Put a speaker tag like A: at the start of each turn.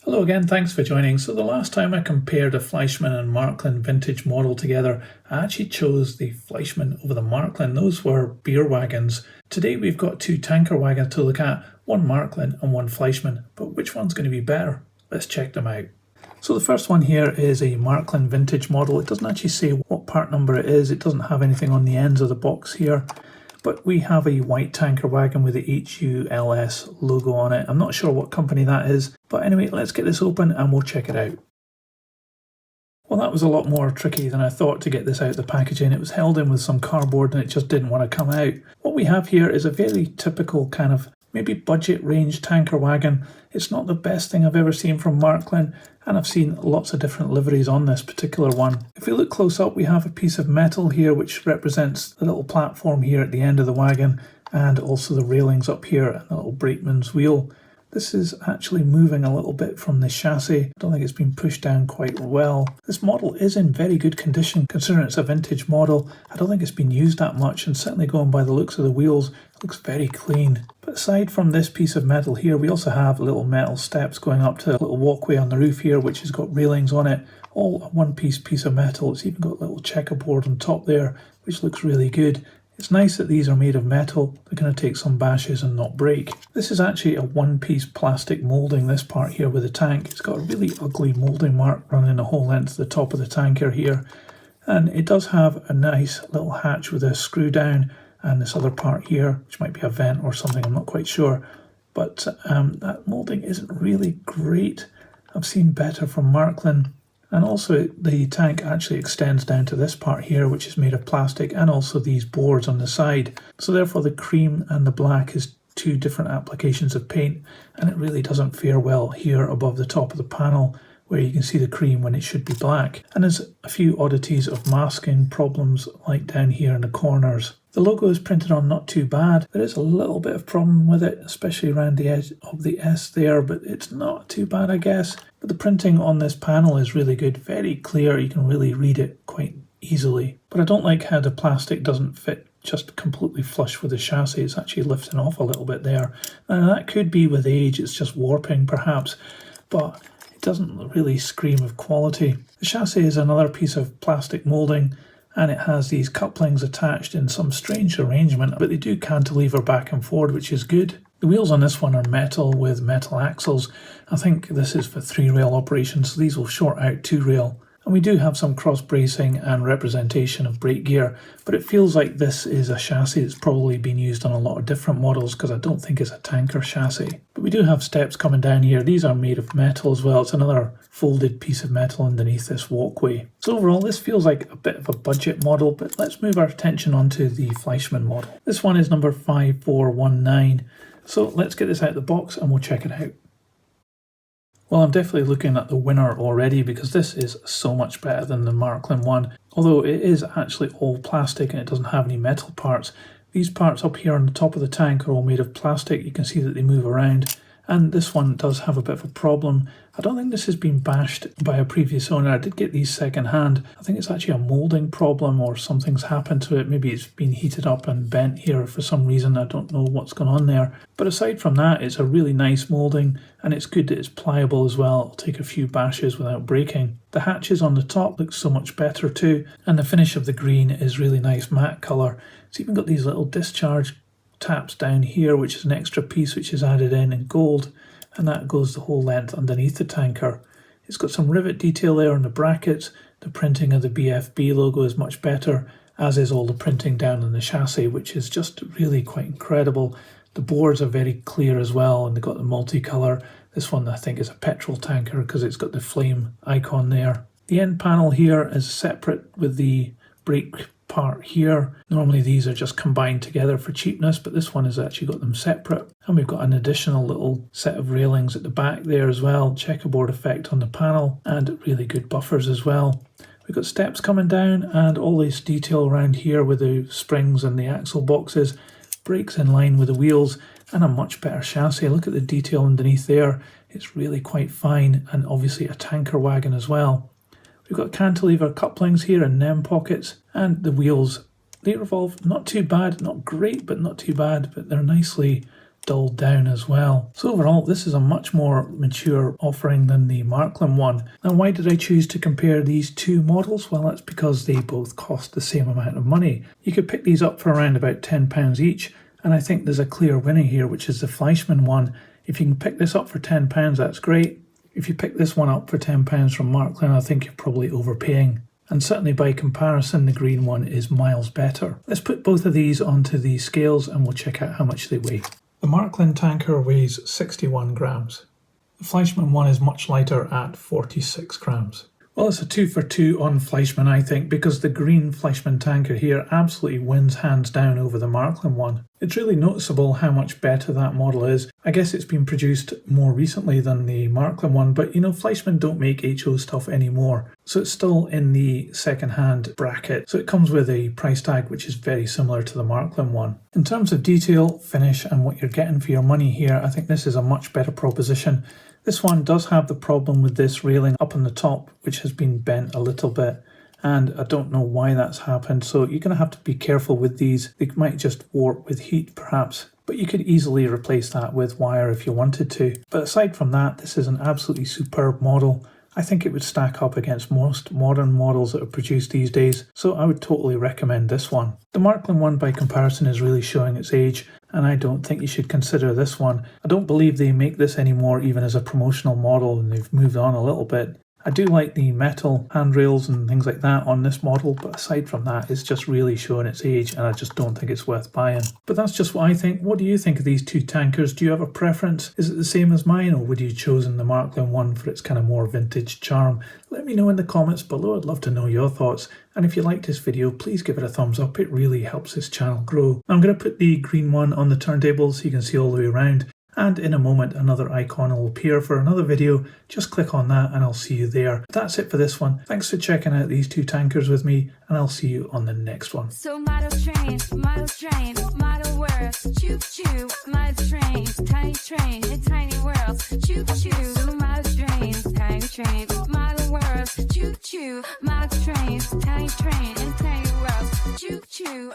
A: Hello again, thanks for joining. So the last time I compared a Fleischmann and Marklin vintage model together, I actually chose the Fleischmann over the Marklin. Those were beer wagons. Today we've got two tanker wagons to look at, one Marklin and one Fleischmann. But which one's going to be better? Let's check them out. So the first one here is a Marklin vintage model. It doesn't actually say what part number it is. It doesn't have anything on the ends of the box here. But we have a white tanker wagon with the HULS logo on it. I'm not sure what company that is. But anyway, let's get this open and we'll check it out. Well, that was a lot more tricky than I thought to get this out of the packaging. It was held in with some cardboard and it just didn't want to come out. What we have here is a very typical kind of maybe budget range tanker wagon. It's not the best thing I've ever seen from Marklin, and I've seen lots of different liveries on this particular one. If we look close up, we have a piece of metal here which represents the little platform here at the end of the wagon, and also the railings up here and the little brakeman's wheel. This is actually moving a little bit from the chassis. I don't think it's been pushed down quite well. This model is in very good condition considering it's a vintage model. I don't think it's been used that much, and certainly going by the looks of the wheels, it looks very clean. But aside from this piece of metal here, we also have little metal steps going up to a little walkway on the roof here which has got railings on it. All one piece of metal. It's even got a little checkerboard on top there which looks really good. It's nice that these are made of metal. They're going to take some bashes and not break. This is actually a one-piece plastic moulding, this part here with the tank. It's got a really ugly moulding mark running the whole length of the top of the tanker here. And it does have a nice little hatch with a screw down, and this other part here, which might be a vent or something, I'm not quite sure. But that moulding isn't really great. I've seen better from Marklin. And also the tank actually extends down to this part here, which is made of plastic, and also these boards on the side. So therefore the cream and the black is two different applications of paint, and it really doesn't fare well here above the top of the panel where you can see the cream when it should be black. And there's a few oddities of masking problems like down here in the corners. The logo is printed on not too bad. There is a little bit of problem with it, especially around the edge of the S there, but it's not too bad, I guess. But the printing on this panel is really good, very clear. You can really read it quite easily. But I don't like how the plastic doesn't fit just completely flush with the chassis. It's actually lifting off a little bit there. And that could be with age, it's just warping perhaps, but it doesn't really scream of quality. The chassis is another piece of plastic moulding, and it has these couplings attached in some strange arrangement, but they do cantilever back and forward, which is good. The wheels on this one are metal with metal axles. I think this is for 3-rail operations, so these will short out 2-rail. And we do have some cross bracing and representation of brake gear, but it feels like this is a chassis that's probably been used on a lot of different models because I don't think it's a tanker chassis. But we do have steps coming down here. These are made of metal as well. It's another folded piece of metal underneath this walkway. So overall, this feels like a bit of a budget model, but let's move our attention onto the Fleischmann model. This one is number 5419. So let's get this out of the box and we'll check it out. Well, I'm definitely looking at the winner already because this is so much better than the Marklin one. Although it is actually all plastic and it doesn't have any metal parts. These parts up here on the top of the tank are all made of plastic. You can see that they move around. And this one does have a bit of a problem. I don't think this has been bashed by a previous owner. I did get these second hand. I think it's actually a moulding problem or something's happened to it. Maybe it's been heated up and bent here for some reason. I don't know what's going on there. But aside from that, it's a really nice moulding, and it's good that it's pliable as well. It'll take a few bashes without breaking. The hatches on the top look so much better too. And the finish of the green is really nice matte colour. It's even got these little discharge taps down here, which is an extra piece which is added in gold, and that goes the whole length underneath the tanker. It's got some rivet detail there on the brackets. The printing of the BFB logo is much better, as is all the printing down on the chassis, which is just really quite incredible. The boards are very clear as well, and they've got the multicolour. This one I think is a petrol tanker because it's got the flame icon there. The end panel here is separate with the brake part here. Normally these are just combined together for cheapness, but this one has actually got them separate. And we've got an additional little set of railings at the back there as well, checkerboard effect on the panel, and really good buffers as well. We've got steps coming down and all this detail around here with the springs and the axle boxes, brakes in line with the wheels, and a much better chassis. Look at the detail underneath there. It's really quite fine, and obviously a tanker wagon as well. We've got cantilever couplings here and NEM pockets, and the wheels, they revolve not too bad, not great, but not too bad, but they're nicely dulled down as well. So overall, this is a much more mature offering than the Marklin one. Now, why did I choose to compare these two models? Well, that's because they both cost the same amount of money. You could pick these up for around about £10 each, and I think there's a clear winner here, which is the Fleischmann one. If you can pick this up for £10, that's great. If you pick this one up for £10 from Marklin, I think you're probably overpaying. And certainly by comparison, the green one is miles better. Let's put both of these onto the scales and we'll check out how much they weigh. The Marklin tanker weighs 61 grams. The Fleischmann one is much lighter at 46 grams. Well, it's a 2 for 2 on Fleischmann, I think, because the green Fleischmann tanker here absolutely wins hands down over the Marklin one. It's really noticeable how much better that model is. I guess it's been produced more recently than the Marklin one, but you know, Fleischmann don't make HO stuff anymore, so it's still in the second-hand bracket. So it comes with a price tag which is very similar to the Marklin one. In terms of detail, finish, and what you're getting for your money here, I think this is a much better proposition. This one does have the problem with this railing up on the top, which has been bent a little bit, and I don't know why that's happened, so you're going to have to be careful with these. They might just warp with heat perhaps, but you could easily replace that with wire if you wanted to. But aside from that, this is an absolutely superb model. I think it would stack up against most modern models that are produced these days, so I would totally recommend this one. The Marklin one by comparison is really showing its age, and I don't think you should consider this one. I don't believe they make this anymore even as a promotional model, and they've moved on a little bit. I do like the metal handrails and things like that on this model, but aside from that, it's just really showing its age, and I just don't think it's worth buying. But that's just what I think. What do you think of these two tankers? Do you have a preference? Is it the same as mine, or would you have chosen the Marklin one for its kind of more vintage charm? Let me know in the comments below. I'd love to know your thoughts. And if you liked this video, please give it a thumbs up. It really helps this channel grow. I'm going to put the green one on the turntable so you can see all the way around. And in a moment, another icon will appear for another video. Just click on that and I'll see you there. That's it for this one. Thanks for checking out these two tankers with me, and I'll see you on the next one.
B: So model trains, model worlds, choo choo, model trains, tiny in tiny worlds, choo choo, model trains, tiny model worlds, choo choo, model trains, tiny in tiny worlds, choo choo.